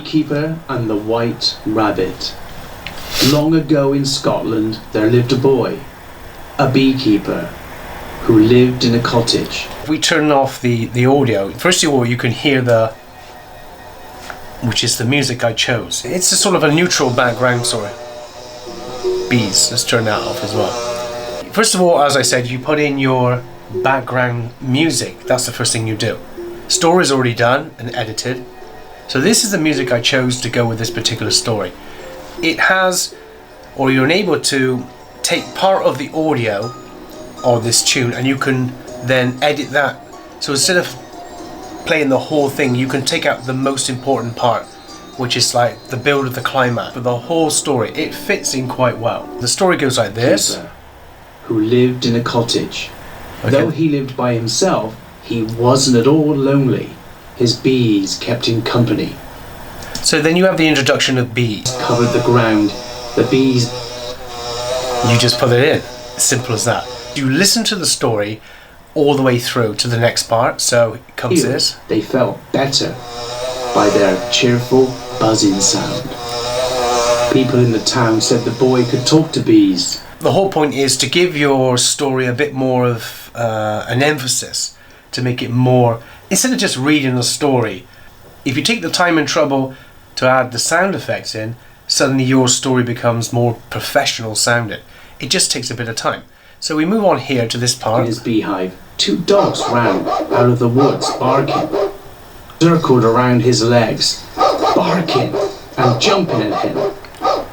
Beekeeper and the White Rabbit. Long ago in Scotland there lived a boy, a beekeeper, who lived in a cottage. If we turn off the audio, first of all you can hear which is the music I chose. It's a sort of a neutral background story. Bees, let's turn that off as well. First of all, as I said, you put in your background music. That's the first thing you do. Story's already done and edited. So this is the music I chose to go with this particular story. It has, or you're able to take part of the audio of this tune and you can then edit that. So instead of playing the whole thing, you can take out the most important part, which is like the build of the climax. But the whole story, it fits in quite well. The story goes like this. Who lived in a cottage. Okay. Though he lived by himself, he wasn't at all lonely. His bees kept him company. So then you have the introduction of bees. Covered the ground. The bees... You just put it in. Simple as that. You listen to the story all the way through to the next part. So it comes this. They felt better by their cheerful buzzing sound. People in the town said the boy could talk to bees. The whole point is to give your story a bit more of an emphasis, to make it more, instead of just reading the story, if you take the time and trouble to add the sound effects in, suddenly your story becomes more professional sounding. It just takes a bit of time. So we move on here to this part. In his beehive, 2 dogs ran out of the woods barking, circled around his legs, barking and jumping at him.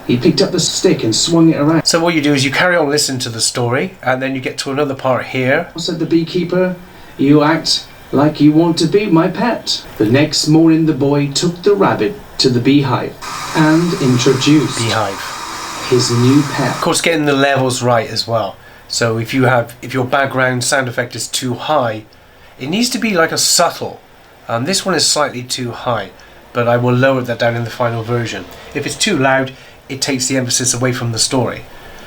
He picked up the stick and swung it around. So what you do is you carry on listening to the story, and then you get to another part here. Said the beekeeper, you act like you want to be my pet. The next morning the boy took the rabbit to the beehive and introduced his new pet. Of course, getting the levels right as well. So if your background sound effect is too high, it needs to be like a subtle. This one is slightly too high, but I will lower that down in the final version. If it's too loud, it takes the emphasis away from the story.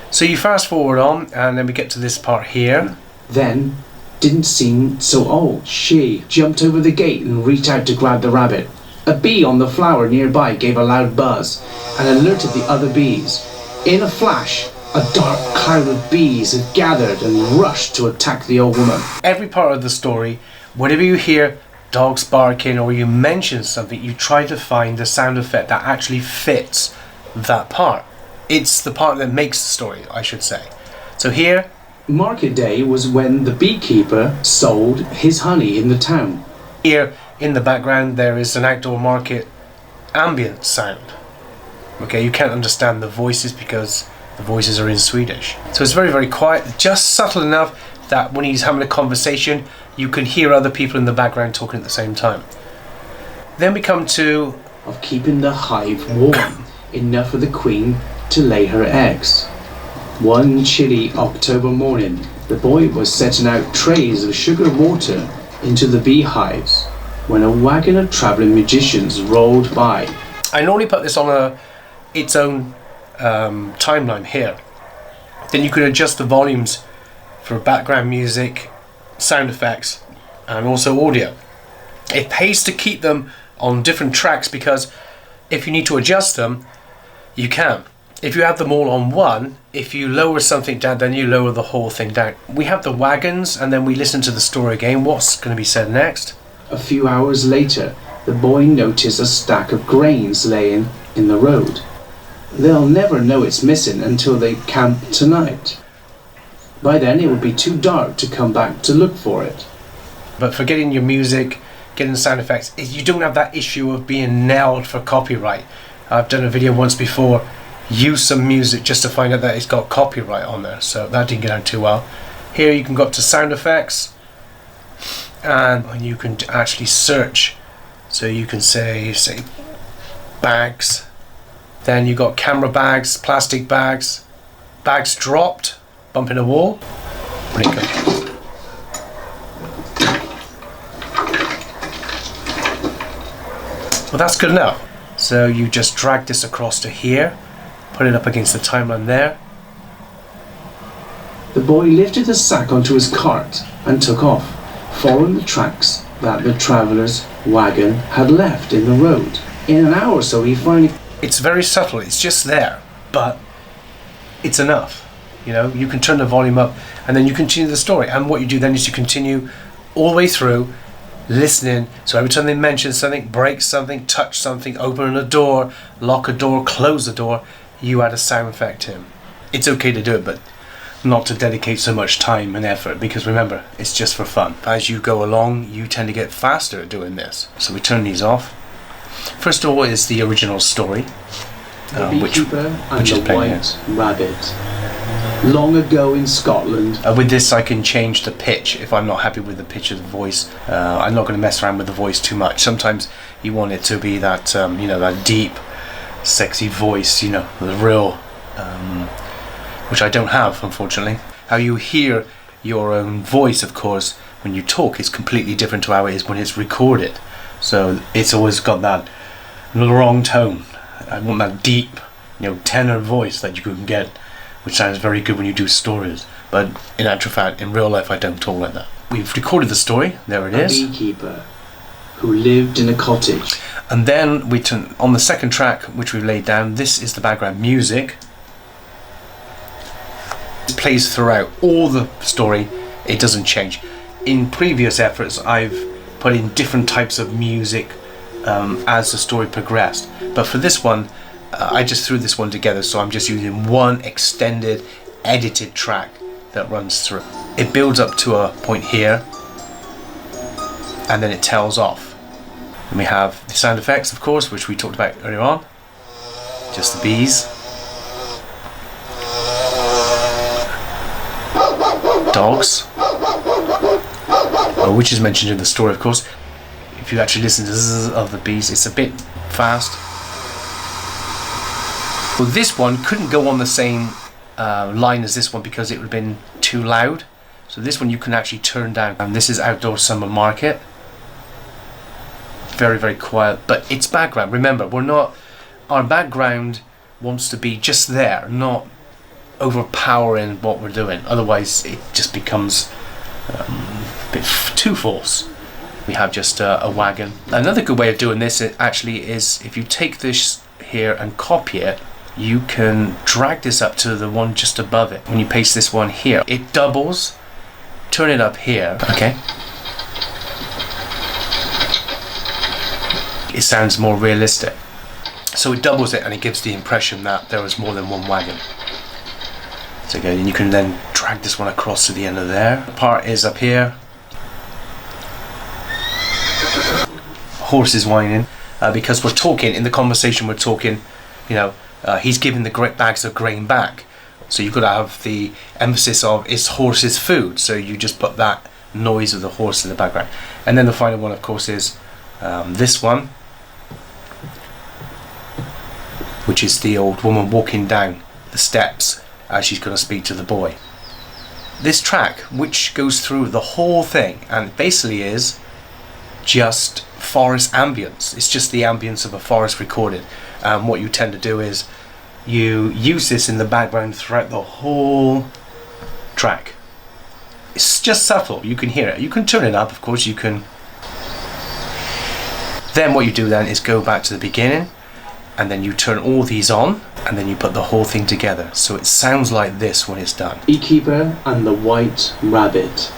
So you fast forward on, and then we get to this part here. Then, didn't seem so old. She jumped over the gate and reached out to grab the rabbit. A bee on the flower nearby gave a loud buzz and alerted the other bees. In a flash, a dark cloud of bees had gathered and rushed to attack the old woman. Every part of the story, whenever you hear dogs barking or you mention something, you try to find the sound effect that actually fits that part. It's the part that makes the story, I should say. So here, market day was when the beekeeper sold his honey in the town. Here in the background there is an outdoor market ambient sound. Okay, you can't understand the voices because the voices are in Swedish. So it's very, very quiet, just subtle enough that when he's having a conversation, you can hear other people in the background talking at the same time. Then we come to... of keeping the hive warm, enough for the queen to lay her eggs. One chilly October morning, the boy was setting out trays of sugar water into the beehives when a wagon of travelling magicians rolled by. I normally put this on its own timeline here. Then you can adjust the volumes for background music, sound effects, and also audio. It pays to keep them on different tracks because if you need to adjust them, you can. If you have them all on one, if you lower something down, then you lower the whole thing down. We have the wagons, and then we listen to the story again. What's going to be said next? A few hours later, the boy noticed a stack of grains laying in the road. They'll never know it's missing until they camp tonight. By then it would be too dark to come back to look for it. But for getting your music, getting the sound effects, you don't have that issue of being nailed for copyright. I've done a video once before, use some music just to find out that it's got copyright on there, so that didn't get out too well. Here you can go up to sound effects, and you can actually search. So you can say bags, then you got camera bags, plastic bags, bags dropped, bumping a wall. Well, that's good enough. So you just drag this across to here, put it up against the timeline there. The boy lifted the sack onto his cart and took off, following the tracks that the traveller's wagon had left in the road. In an hour or so, he finally... It's very subtle, it's just there, but it's enough. You know, you can turn the volume up and then you continue the story. And what you do then is you continue all the way through, listening. So every time they mention something, break something, touch something, open a door, lock a door, close a door, you add a sound effect in. It's okay to do it, but not to dedicate so much time and effort, because remember, it's just for fun. As you go along, you tend to get faster at doing this. So we turn these off. First of all is the original story, The Beekeeper and which is the playing White Rabbit. Long ago in Scotland. With this I can change the pitch if I'm not happy with the pitch of the voice. I'm not going to mess around with the voice too much. Sometimes you want it to be that, that deep, sexy voice, the real, which I don't have, unfortunately. How you hear your own voice, of course, when you talk is completely different to how it is when it's recorded. So it's always got that wrong tone. I want that deep, tenor voice that you can get, which sounds very good when you do stories. But in actual fact, in real life, I don't talk like that. We've recorded the story. There it is. A beekeeper who lived in a cottage. And then we turn on the second track, which we've laid down. This is the background music. It plays throughout all the story. It doesn't change. In previous efforts, I've put in different types of music as the story progressed. But for this one, I just threw this one together, so I'm just using one extended, edited track that runs through. It builds up to a point here, and then it tails off. And we have the sound effects, of course, which we talked about earlier on. Just the bees. Dogs. Which is mentioned in the story, of course. If you actually listen to the zzz of the bees, it's a bit fast. Well, this one couldn't go on the same line as this one because it would have been too loud. So this one you can actually turn down. And this is Outdoor Summer Market. Very, very quiet, but it's background. Remember, our background wants to be just there, not overpowering what we're doing. Otherwise, it just becomes a bit too false. We have just a wagon. Another good way of doing this actually is if you take this here and copy it, you can drag this up to the one just above it. When you paste this one here, it doubles. Turn it up here, okay? It sounds more realistic. So it doubles it and it gives the impression that there was more than one wagon. So again, you can then drag this one across to the end of there. The part is up here. Horse is whining because we're talking, in the conversation we're talking, he's giving the bags of grain back. So you've got to have the emphasis of it's horse's food. So you just put that noise of the horse in the background. And then the final one, of course, is this one, which is the old woman walking down the steps as she's going to speak to the boy. This track, which goes through the whole thing, and basically is just forest ambience. It's just the ambience of a forest recorded. What you tend to do is you use this in the background throughout the whole track. It's just subtle. You can hear it. You can turn it up, of course. You can. Then what you do then is go back to the beginning, and then you turn all these on, and then you put the whole thing together. So it sounds like this when it's done. Beekeeper and the White Rabbit.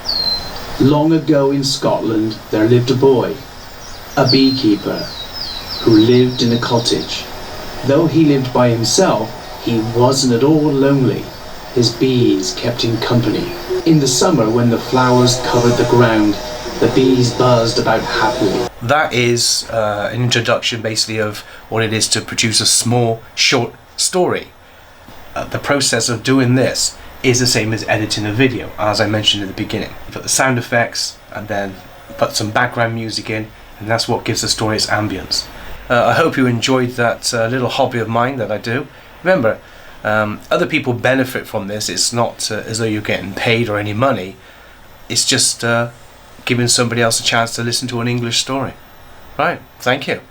Long ago in Scotland there lived a boy, a beekeeper, who lived in a cottage. Though he lived by himself, he wasn't at all lonely. His bees kept him company. In the summer, when the flowers covered the ground, the bees buzzed about happily. That is an introduction basically of what it is to produce a small, short story. The process of doing this is the same as editing a video, as I mentioned in the beginning. You put the sound effects and then put some background music in, and that's what gives the story its ambience. I hope you enjoyed that little hobby of mine that I do. Remember, other people benefit from this. It's not as though you're getting paid or any money. It's just giving somebody else a chance to listen to an English story. Right, thank you.